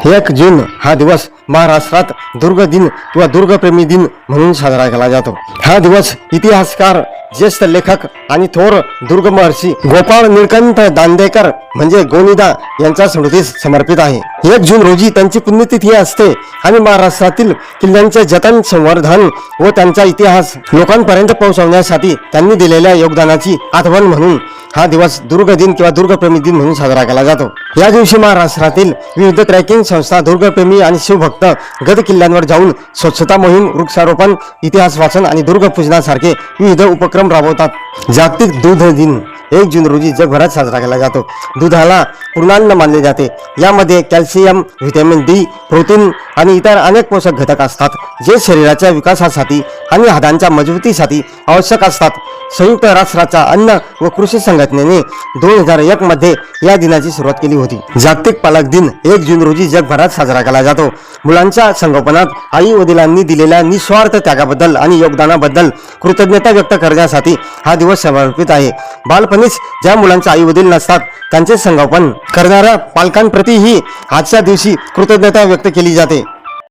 1 जून हा दिवस महाराष्ट्रात दुर्ग दिन किंवा दुर्गप्रेमी दिन म्हणून साजरा केला जातो। हा दिवस इतिहासकार, ज्येष्ठ लेखक आणि थोर दुर्ग महर्षी गोपाळ निळकंठ दांडेकर म्हणजे गोनीदा यांच्या स्मृतीस समर्पित आहे। 1 जून रोजी त्यांची पुण्यतिथी असते आणि महाराष्ट्रातील किल्ल्यांचे जतन, संवर्धन व त्यांचा इतिहास लोकांपर्यंत पोहोचवण्यासाठी त्यांनी दिलेल्या योगदानाची आठवण म्हणून हा दिवस दुर्ग दिन किंवा दुर्गप्रेमी दिन म्हणून साजरा केला जातो। या दिवशी महाराष्ट्रातील विविध ट्रेकिंग संस्था दुर्गप्रेमी आणि शिवभक्त गड किल्ल्यांवर जाऊन स्वच्छता मोहीम, वृक्षारोपण, इतिहास वाचन आणि दुर्ग पूजनासारखे विविध उपक्रम राबवतात। जागतिक दूध दिन 1 जून रोजी जगभरात साजरा केला जातो। दुधाला पूर्णान्न मानले जाते। यामध्ये कॅल्शियम, व्हिटॅमिन डी, प्रोटीन आणि इतर अनेक पोषक घटक असतात जे शरीराच्या विकासासाठी आणि हाडांच्या मजबूतीसाठी आवश्यक असतात। संयुक्त राष्ट्राच्या अन्न व कृषी संघटनेने 2001 मध्ये या दिनाची सुरुवात केली होती। जागतिक पालक दिन 1 जून रोजी जगभरात साजरा केला जातो। मुलांच्या संगोपनात आई वडिलांनी दिलेल्या निस्वार्थ त्यागाबद्दल आणि योगदानाबद्दल कृतज्ञता व्यक्त करण्यासाठी हा दिवस समर्पित आहे। बालपणीच ज्या मुलांचे आई वडील नसतात त्यांचे संगोपन करणाऱ्या पालकांप्रतीही आजच्या दिवशी कृतज्ञता व्यक्त केली जाते।